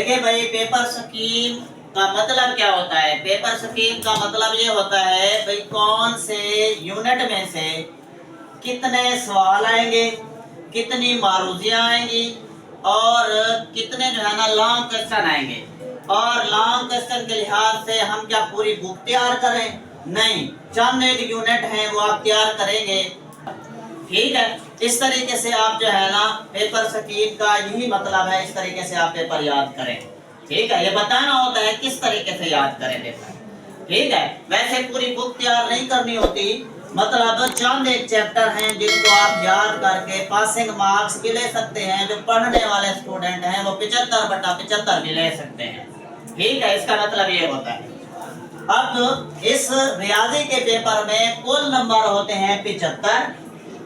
देखिए भाई, paper scheme का मतलब क्या होता है। पेपर स्कीम का मतलब ये होता है भाई कौन से यूनिट में से कितने सवाल आएंगे, कितनी मारूजियां आएंगी और कितने जो है ना लॉन्ग क्वेश्चन आएंगे। और लॉन्ग क्वेश्चन के लिहाज से हम क्या पूरी बुक तैयार करें? नहीं, चंद एक यूनिट है वो आप तैयार करेंगे। ठीक है, इस तरीके से आप जो है ना पेपर स्कीम का यही मतलब है, इस तरीके से आप पेपर याद करें। ठीक है, ये बताना होता है किस तरीके से याद करें पेपर। ठीक है, वैसे पूरी बुक तैयार नहीं करनी होती, मतलब चंद एक चैप्टर हैं जिनको आप याद करके पासिंग मार्क्स भी ले सकते हैं। जो पढ़ने वाले स्टूडेंट हैं वो 75/75 भी ले सकते हैं। ठीक है, इसका मतलब ये होता है। अब इस रियाजी के पेपर में कुल नंबर होते हैं 75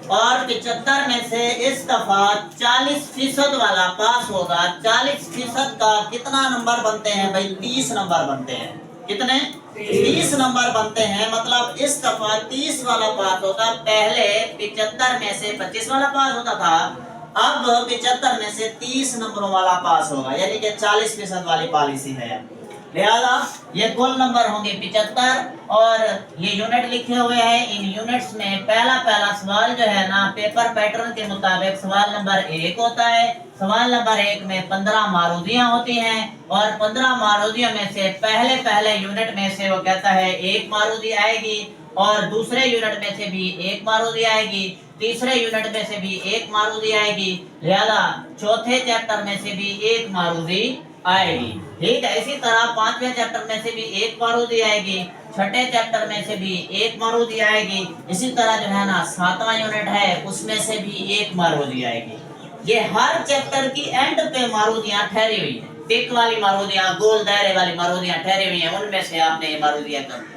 और 75 में से इस दफा 40% वाला पास होगा। 40% का कितना नंबर बनते हैं भाई? 30 नंबर बनते हैं। कितने? 30 नंबर बनते हैं। मतलब इस दफा 30 वाला पास होगा। पहले 75 में से 25 वाला पास होता था, अब 75 में से 30 नंबरों वाला पास होगा, यानी कि 40% वाली पॉलिसी है। लिहाजा ये कुल नंबर होंगे 75 और ये यूनिट लिखे हुए हैं। इन यूनिट्स में पहला सवाल जो है ना पेपर पैटर्न के मुताबिक सवाल नंबर 1 होता है। सवाल नंबर 1 में 15 मारूदियां होती हैं और 15 मारूदियों में से पहले यूनिट में से वो कहता है 1 मारूदी आएगी और दूसरे यूनिट में से भी 1 मारूदी आएगी, तीसरे यूनिट में से भी 1 मारूदी आएगी। लिहाजा चौथे चैप्टर में से भी 1 मारूदी आएगी। ठीक है, इसी तरह 5वें चैप्टर में से भी 1 मारूदी आएगी, छठे चैप्टर में से भी 1 मारूदी आएगी। इसी तरह जो है ना 7वां यूनिट है उसमें से भी 1 मारूदी आएगी। ये हर चैप्टर की एंड पे मारूदियां ठहरी हुई है। टिक वाली मारूदियां, गोल दायरे वाली मारूदियां ठहरी हुई हैं, उनमें से आपने ये मारूदियां करनी।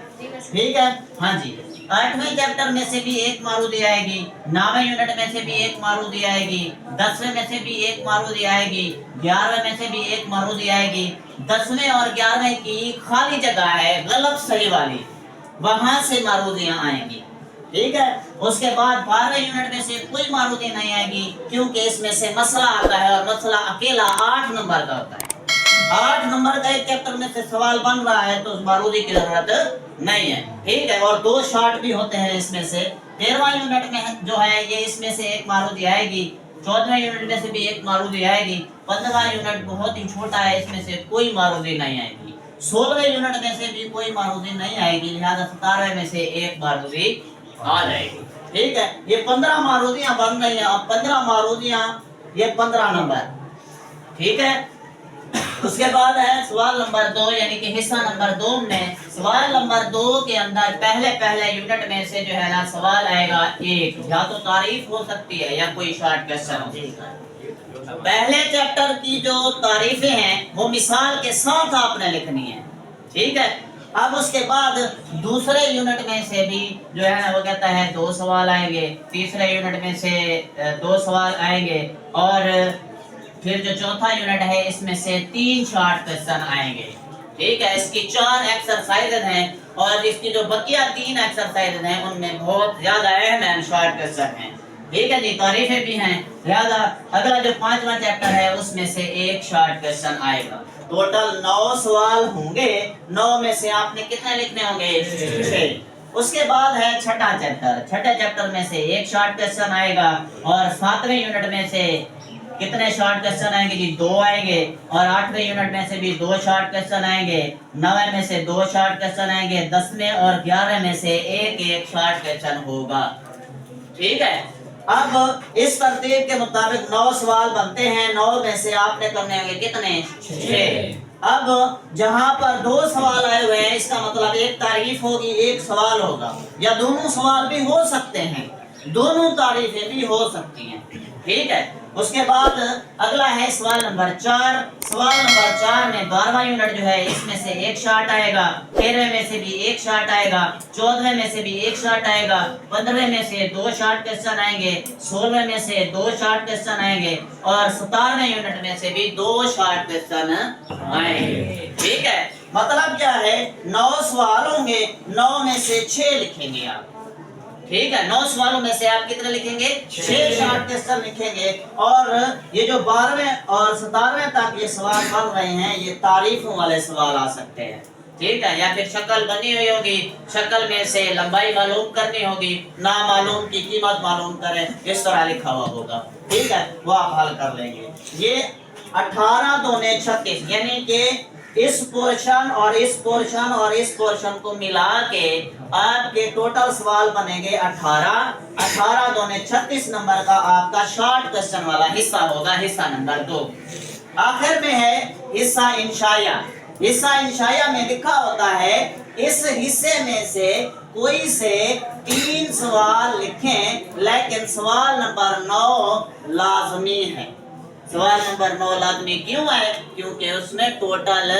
ठीक है, हाँ जी। 8वें चैप्टर में से भी 1 मारूदी आएगी, 9वें यूनिट में से भी 1 मारूदी आएगी, 10वें में से भी 1 मारूदी आएगी, 11वें में से भी 1 मारूदी आएगी। 10वें और 11वें की खाली जगह है गलत सही वाली, वहां से मारूदियां आएंगी। ठीक है, उसके बाद 12वें यूनिट में से कोई मारूदी नहीं आएगी क्योंकि इसमें से मसला आता है और मसला अकेला 8 नंबर का होता है। 8 नंबर का एक चैप्टर में से सवाल बन रहा है तो उस मारूदी की जरूरत नहीं है। ठीक है, और 2 शॉर्ट भी होते हैं इसमें से। 13वां यूनिट में जो है ये इसमें से 1 मारूदी आएगी, 14वें यूनिट में से भी 1 मारूदी आएगी, 15वां यूनिट बहुत ही छोटा है, इसमें से कोई मारूदी नहीं आएगी, 16वें यूनिट में से भी कोई मारूदी नहीं आएगी। लिहाजा 17वें में से 1 मारूदी आ जाएगी। ठीक है, ये 15 मारूदियां बन रही हैं। अब 15 मारूदियां, ये 15 नंबर। ठीक है, उसके बाद है सवाल नंबर 2 यानी कि हिस्सा नंबर 2 में। सवाल नंबर 2 के अंदर पहले यूनिट में से जो है ना सवाल आएगा 1, या तो तारीफ हो सकती है या कोई शॉर्ट क्वेश्चन हो। पहले चैप्टर की जो तारीफें हैं वो मिसाल के साथ आपने लिखनी है। ठीक है, अब उसके बाद दूसरे यूनिट में से भी जो है ना वो कहता है 2 सवाल आएंगे, तीसरे यूनिट में से 2 सवाल आएंगे और फिर जो चौथा यूनिट है इसमें से 3 शॉर्ट क्वेश्चन आएंगे। ठीक है, इसकी 4 एक्सरसाइजेज हैं और इसकी जो बकिया 3 एक्सरसाइजेज हैं उनमें बहुत ज्यादा अहम शॉर्ट क्वेश्चन हैं। ठीक है जी, तारीफें भी हैं। लिहाजा अगला जो 5वां चैप्टर है उसमें से 1 शॉर्ट क्वेश्चन आएगा। टोटल 9 सवाल होंगे, 9 में से आपने कितने लिखने होंगे? 6। उसके बाद है छठा चैप्टर। छठे चैप्टर में से 1 शॉर्ट क्वेश्चन आएगा और 7वें यूनिट में से कितने शॉर्ट क्वेश्चन आएंगे जी? 2 आएंगे और 8वें यूनिट में से भी 2 शॉर्ट क्वेश्चन आएंगे, 9वें में से 2 शॉर्ट क्वेश्चन आएंगे, 10वें और 11वें में से 1 शॉर्ट क्वेश्चन होगा। ठीक है, अब इस तरतीब के मुताबिक 9 सवाल बनते हैं। 9 में से आपने करने होंगे कितने? 6। अब जहां पर 2 सवाल आए हुए हैं इसका मतलब 1 तारीफ होगी, 1 सवाल होगा, या दोनों सवाल भी हो सकते हैं, दोनों तारीफें भी हो सकती हैं। ठीक है, उसके बाद अगला है सवाल नंबर 4। सवाल नंबर 4 में 12वां यूनिट जो है इसमें से 1 शॉर्ट आएगा, 13वें में से भी 1 शॉर्ट आएगा, 14वें में से भी 1 शॉर्ट आएगा, 15वें में से 2 शॉर्ट क्वेश्चन आएंगे, 16वें में से 2 शॉर्ट क्वेश्चन आएंगे और 17वें यूनिट में से भी 2 शॉर्ट क्वेश्चन आएंगे। ठीक है, मतलब क्या है? 9 सवाल होंगे, 9 में से 6 लिखेंगे आप। ठीक है। 9 सवालों में से आप कितने लिखेंगे? 6 शॉर्ट क्वेश्चन लिखेंगे। और ये जो 12वें और 17वें तक ये सवाल बन रहे हैं, ये तारीफों वाले सवाल आ सकते हैं, ठीक है। या फिर शक्ल बनी हुई होगी, शक्ल में से लंबाई मालूम करनी होगी, ना मालूम की कीमत मालूम करें, इस तरह लिखा हुआ होगा, ठीक है, वो आप हल कर लेंगे। ये 18 दूने 36, यानी कि इस पोर्शन और इस पोर्शन और इस पोर्शन को मिला के आपके टोटल सवाल बनेंगे 18 दूने 36 नंबर का आपका शॉर्ट क्वेश्चन वाला हिस्सा होगा, हिस्सा नंबर 2। आखिर में है हिस्सा इंशाया। हिस्सा इंशाया में लिखा होता है इस हिस्से में से कोई से 3 सवाल लिखें, लेकिन सवाल नंबर 9 लाजमी है। सवाल नंबर 9 लाजमी क्यों है? क्योंकि उसमें टोटल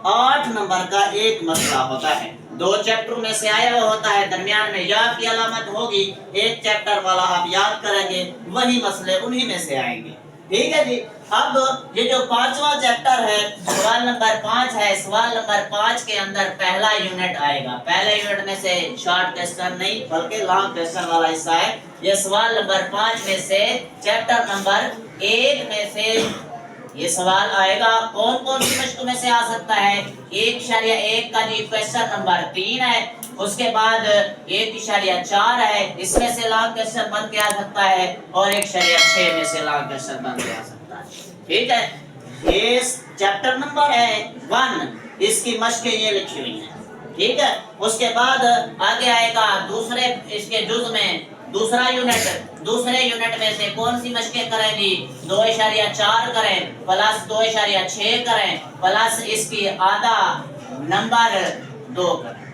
8 नंबर का एक मसला होता है। 2 चैप्टर में से आया हुआ होता है, दरमियान में याद की अलामत होगी, एक चैप्टर वाला आप याद करेंगे, वही मसले उन्हीं में से आएंगे, ठीक है जी। अब ये जो 5वां चैप्टर है, सवाल नंबर 5 है। सवाल नंबर 5 के अंदर पहला यूनिट आएगा। पहले यूनिट में से शॉर्ट क्वेश्चन नहीं बल्कि लॉन्ग क्वेश्चन वाला हिस्सा है। ये सवाल नंबर 5 में से चैप्टर नंबर 1 में से ये सवाल आएगा। कौन कौन सी मश्क में से आ सकता है? 1.1 का जी क्वेश्चन नंबर 3 है, उसके बाद 1.4 है, इसमें से लॉन्ग क्वेश्चन बन के आ सकता है, और 1.6 में से लॉन्ग क्वेश्चन बन के आ सकता है, ठीक है। ये चैप्टर नंबर है 1, इसकी मश्कें ये लिखी हुई हैं, ठीक है। उसके बाद आगे आएगा दूसरे इसके जुज में दूसरा यूनिट। दूसरे यूनिट में से कौन सी मश्कें करेंगी? 2.4 करें, प्लस 2.6 करें, प्लस इसकी आधा नंबर 2 करें,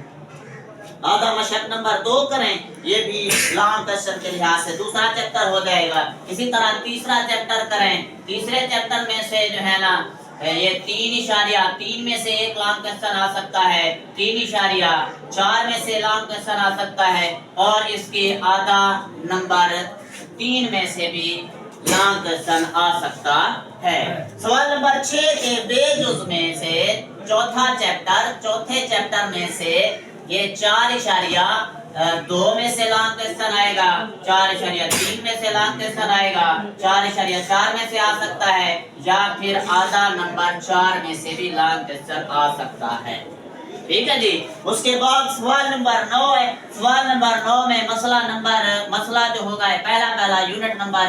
आधा मशक नंबर 2 करें। ये भी लॉन्ग क्वेश्चन के लिहाज से दूसरा चैप्टर हो जाएगा। इसी तरह तीसरा चैप्टर करें। तीसरे चैप्टर में से जो है ना ये 3.3 में से एक लॉन्ग क्वेश्चन आ सकता है, 3.4 में से लॉन्ग क्वेश्चन आ सकता है, और इसके आधा नंबर 3 में से भी लॉन्ग क्वेश्चन आ सकता है। सवाल नंबर 6 के बेजुज में से चौथा चैप्टर, चौथे चैप्टर में से ये 4.2 में से लॉन्ग क्वेश्चन आएगा, 4.3 में से लॉन्ग क्वेश्चन आएगा, 4.4 में से आ सकता है, या फिर आधा नंबर 4 में से भी लॉन्ग क्वेश्चन आ सकता है, ठीक है जी। उसके बाद सवाल नंबर 9 है। सवाल नंबर 9 में मसला जो होगा पहला यूनिट नंबर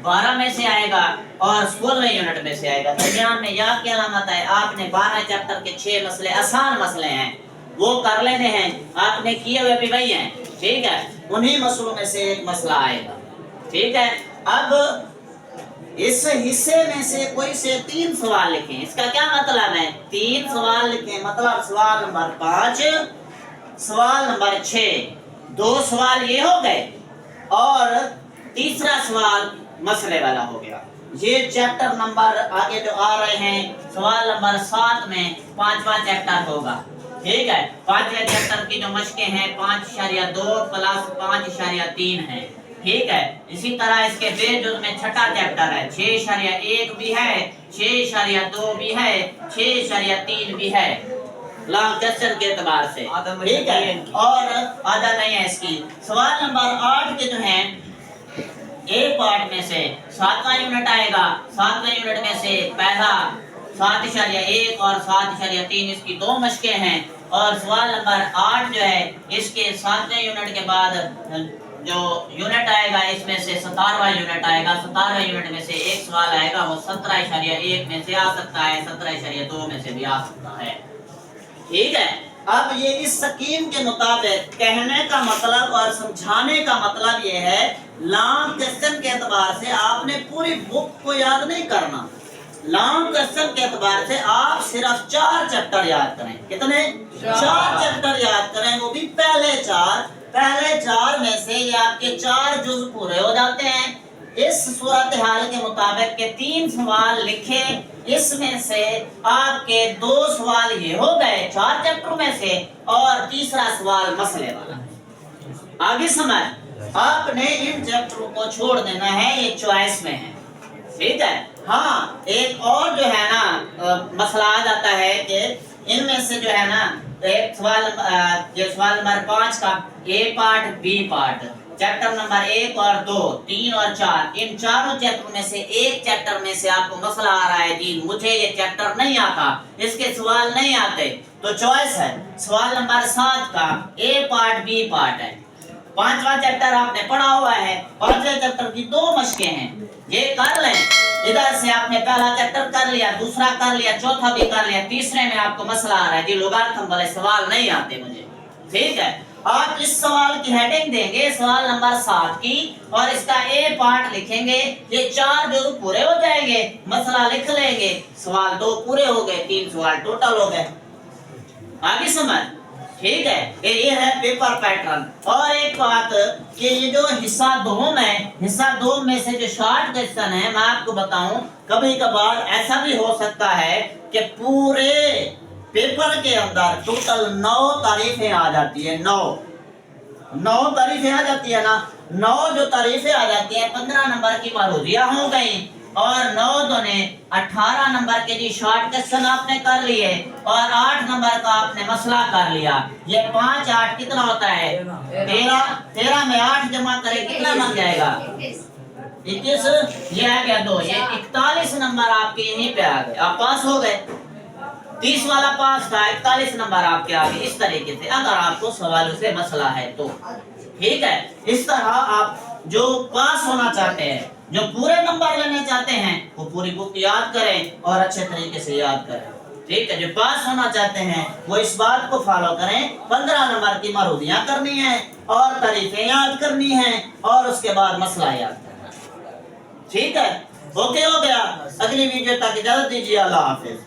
12 में से आएगा और 16वें यूनिट में से आएगा। दरमियान में याद की अलामत है, आपने 12 चैप्टर के 6 मसले आसान मसले हैं, वो कर लेने हैं, आपने किए हुए भी वही हैं, ठीक है। उन्हीं मसलों में से एक मसला आएगा, ठीक है। अब इस हिस्से में से कोई से 3 सवाल लिखें। इसका क्या मतलब है? 3 सवाल लिखें, मतलब सवाल नंबर 5, सवाल नंबर 6, 2 सवाल ये हो गए और तीसरा सवाल मसले वाला हो गया। ये चैप्टर नंबर आगे जो आ रहे हैं, सवाल नंबर 7 में 5वां चैप्टर होगा, ठीक है। 5वें चैप्टर की जो मशकें हैं 5.2 प्लस 5.3 है, ठीक है। इसी तरह इसके बेजुज में छठा चैप्टर है, 6.1 भी है, 6.2 भी है, 6.3 भी है लॉन्ग क्वेश्चन के एतबार से, ठीक है, और आधा नहीं है इसकी। सवाल नंबर 8 के जो हैं एक पार्ट में से 7वां यूनिट आएगा। 7वें यूनिट में से पहला 7.1 और 7.3 इसकी 2 मशकें हैं, और सवाल नंबर 8 जो है इसके 7वें यूनिट के बाद जो यूनिट आएगा इसमें से 17वां यूनिट आएगा। 17वें यूनिट में से एक सवाल आएगा, वो 17.1 में से आ सकता है, 17.2 में से भी आ सकता है, ठीक है। अब ये इस स्कीम के मुताबिक कहने का मतलब और समझाने का मतलब ये है, लॉन्ग क्वेश्चन के एतबार से आपने पूरी बुक को याद नहीं करना। लॉन्ग क्वेश्चन के एतबार से आप सिर्फ 4 चैप्टर याद करें। कितने? 4 चैप्टर याद करें, वो भी पहले 4 में से ये आपके 4 जुज पूरे हो जाते हैं। इस सूरत हाल के मुताबिक के 3 सवाल लिखे, इसमें से आपके 2 सवाल ये हो गए 4 चैप्टर में से, और तीसरा सवाल मसले वाला। आगे समझ, आपने इन चैप्टरों को छोड़ देना है, ये चॉइस में है, ठीक है। हाँ, एक और जो है ना मसला आ जाता है कि इनमें से जो है ना एक सवाल, जो सवाल नंबर 5 का A part B part, chapter number 1 और 2, 3 और 4, इन चारों चैप्टर में से एक चैप्टर में से आपको मसला आ रहा है जी मुझे ये चैप्टर नहीं आता, इसके सवाल नहीं आते, तो चॉइस है सवाल नंबर 7 का ए पार्ट बी पार्ट है। पांचवा चैप्टर आपने पढ़ा हुआ है, पांचवे चैप्टर की 2 मशकें हैं, ये कर लें। इधर से आपने पहला चैप्टर कर लिया, दूसरा कर लिया, चौथा भी कर लिया, तीसरे में आपको मसला आ रहा है जी लोगारिथम वाले सवाल नहीं आते मुझे, ठीक है। आप इस सवाल की हेडिंग देंगे सवाल नंबर 7 की और इसका ए पार्ट लिखेंगे, ये 4 जो पूरे हो जाएंगे, मसला लिख लेंगे, सवाल 2 पूरे हो गए, 3 सवाल टोटल हो गए। आगे समझ, ठीक है। ये है पेपर पैटर्न। और एक बात कि ये जो हिस्सा 2 में, हिस्सा 2 में से जो शॉर्ट क्वेश्चन है मैं आपको बताऊं, कभी कभार ऐसा भी हो सकता है कि पूरे पेपर के अंदर टोटल 9 तारीफें आ जाती है, 9 तारीफें आ जाती है ना, 9 जो तारीफें आ जाती है 15 नंबर की मरूजिया हो गई और 9 दूने 18 नंबर के जी शॉर्ट क्वेश्चन आपने कर लिए और 8 नंबर का आपने मसला कर लिया। ये 5 8 कितना होता है 13 में 8 जमा करें कितना बन जाएगा 21, ये आ गया 2, ये 41 नंबर आपके यहीं पे आ गए, आप पास हो गए। 30 वाला पास था, 41 नंबर आपके आ गए। इस तरीके से अगर आपको सवालों से मसला है तो ठीक है। इस तरह आप जो पास होना चाहते हैं, जो पूरे नंबर लेना चाहते हैं, वो पूरी बुक याद करें और अच्छे तरीके से याद करें, ठीक है। जो पास होना चाहते हैं वो इस बात को फॉलो करें, 15 नंबर की मरूदियां करनी है और तारीफें याद करनी है और उसके बाद मसला याद करना, ठीक है। ओके हो गया। अगली वीडियो तक इजाजत दीजिए, अल्लाह हाफिज।